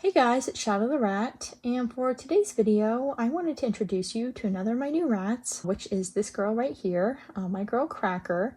Hey guys, it's Shadow the Rat, and for today's video, I wanted to introduce you to another of my new rats, which is this girl right here, my girl Cracker.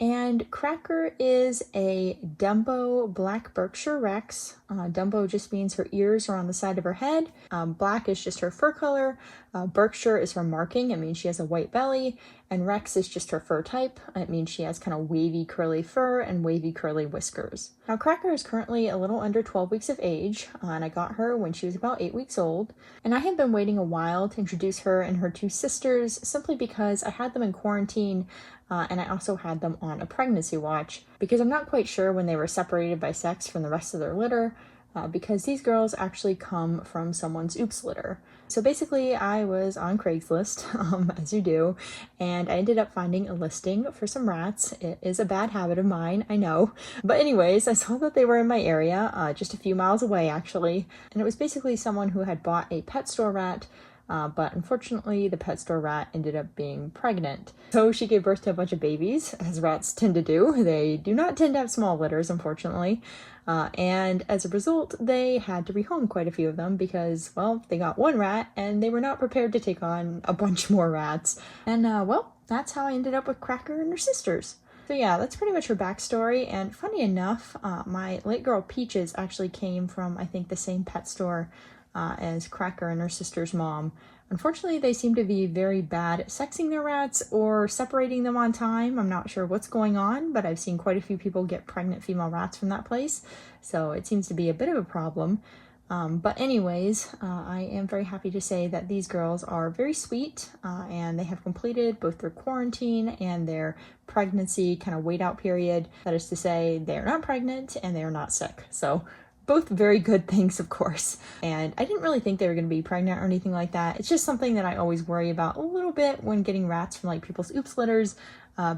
And Cracker is a Dumbo Black Berkshire Rex. Dumbo just means her ears are on the side of her head. Black is just her fur color. Berkshire is her marking. It means she has a white belly. And Rex is just her fur type. It means she has kind of wavy curly fur and wavy curly whiskers. Now Cracker is currently a little under 12 weeks of age, and I got her when she was about 8 weeks old. And I have been waiting a while to introduce her and her two sisters simply because I had them in quarantine. And I also had them on a pregnancy watch because I'm not quite sure when they were separated by sex from the rest of their litter, because these girls actually come from someone's oops litter. So basically I was on Craigslist, as you do, and I ended up finding a listing for some rats. It is a bad habit of mine, I know. But anyways, I saw that they were in my area, just a few miles away actually, and it was basically someone who had bought a pet store rat. But unfortunately, the pet store rat ended up being pregnant. So she gave birth to a bunch of babies, as rats tend to do. They do not tend to have small litters, unfortunately. And as a result, they had to rehome quite a few of them because, well, they got one rat and they were not prepared to take on a bunch more rats. And, well, that's how I ended up with Cracker and her sisters. So yeah, that's pretty much her backstory. And funny enough, my late girl Peaches actually came from, I think, the same pet store as Cracker and her sister's mom. Unfortunately, they seem to be very bad at sexing their rats or separating them on time. I'm not sure what's going on, but I've seen quite a few people get pregnant female rats from that place, so it seems to be a bit of a problem. But anyways, I am very happy to say that these girls are very sweet, and they have completed both their quarantine and their pregnancy kind of wait out period. That is to say, they are not pregnant and they are not sick. So both very good things, of course. And I didn't really think they were going to be pregnant or anything like that. It's just something that I always worry about a little bit when getting rats from like people's oops litters,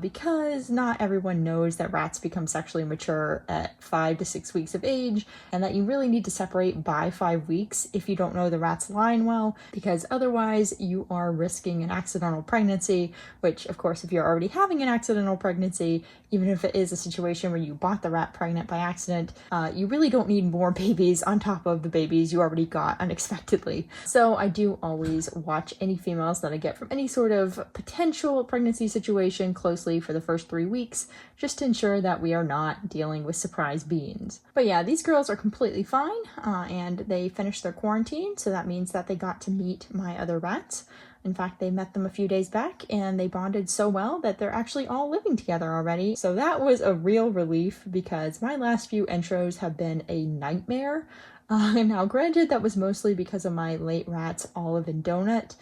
because not everyone knows that rats become sexually mature at 5 to 6 weeks of age, and that you really need to separate by 5 weeks if you don't know the rat's line well, because otherwise you are risking an accidental pregnancy, which of course if you're already having an accidental pregnancy, even if it is a situation where you bought the rat pregnant by accident, you really don't need more babies on top of the babies you already got unexpectedly. So I do always watch any females that I get from any sort of potential pregnancy situation closely for the first 3 weeks, just to ensure that we are not dealing with surprise beans. But yeah, these girls are completely fine, and they finished their quarantine, so that means that they got to meet my other rats. In fact, they met them a few days back and they bonded so well that they're actually all living together already. So that was a real relief because my last few intros have been a nightmare. Now granted, that was mostly because of my late rats, Olive and Donut.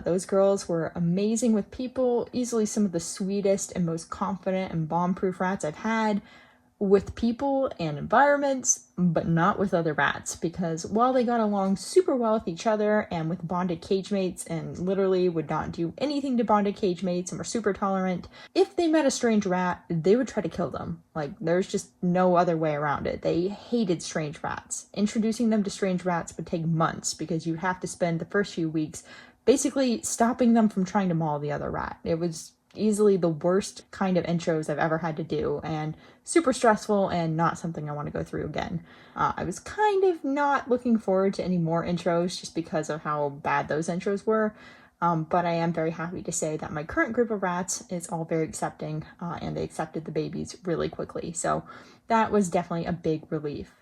Those girls were amazing with people, easily some of the sweetest and most confident and bomb-proof rats I've had with people and environments, but not with other rats, because while they got along super well with each other and with bonded cage mates and literally would not do anything to bonded cage mates and were super tolerant, if they met a strange rat, they would try to kill them. Like, there's just no other way around it. They hated strange rats. Introducing them to strange rats would take months because you'd have to spend the first few weeks basically stopping them from trying to maul the other rat. It was easily the worst kind of intros I've ever had to do, and super stressful and not something I want to go through again. I was kind of not looking forward to any more intros just because of how bad those intros were, but I am very happy to say that my current group of rats is all very accepting, and they accepted the babies really quickly, so that was definitely a big relief.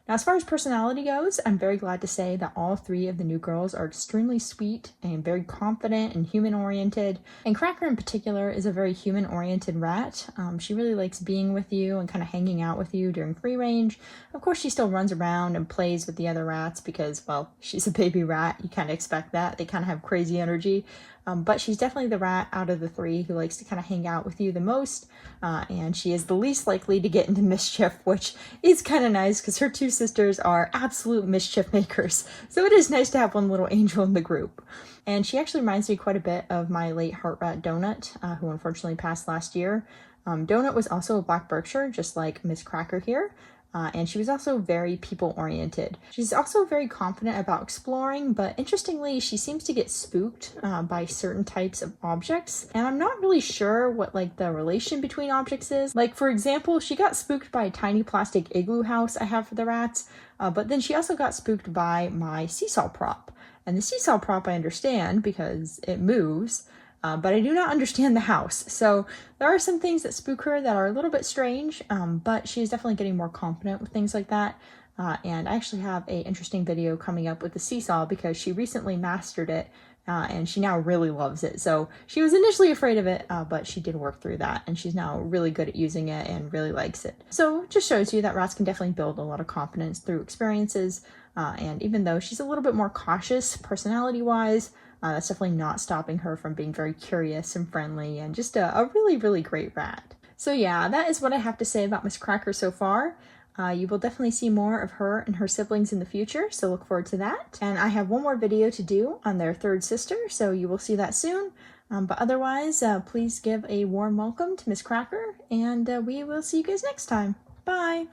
Now, as far as personality goes, I'm very glad to say that all 3 of the new girls are extremely sweet and very confident and human-oriented. And Cracker in particular is a very human-oriented rat. She really likes being with you and kind of hanging out with you during free range. Of course, she still runs around and plays with the other rats because, well, she's a baby rat. You kind of expect that. They kind of have crazy energy. But she's definitely the rat out of the 3 who likes to kind of hang out with you the most, and she is the least likely to get into mischief, which is kind of nice because her 2 sisters are absolute mischief makers, so it is nice to have one little angel in the group. And she actually reminds me quite a bit of my late heart rat Donut, who unfortunately passed last year. Donut was also a Black Berkshire, just like Miss Cracker here. And she was also very people-oriented. She's also very confident about exploring, but interestingly, she seems to get spooked by certain types of objects. And I'm not really sure what like the relation between objects is. Like for example, she got spooked by a tiny plastic igloo house I have for the rats, but then she also got spooked by my seesaw prop. And the seesaw prop I understand because it moves, but I do not understand the house. So there are some things that spook her that are a little bit strange, but she is definitely getting more confident with things like that. And I actually have an interesting video coming up with the seesaw because she recently mastered it, and she now really loves it. So she was initially afraid of it, but she did work through that, and she's now really good at using it and really likes it. So it just shows you that rats can definitely build a lot of confidence through experiences, and even though she's a little bit more cautious personality-wise, that's definitely not stopping her from being very curious and friendly and just a really, really great rat. So yeah, that is what I have to say about Miss Cracker so far. You will definitely see more of her and her siblings in the future, so look forward to that. And I have one more video to do on their third sister, so you will see that soon. But otherwise, please give a warm welcome to Miss Cracker, and we will see you guys next time. Bye!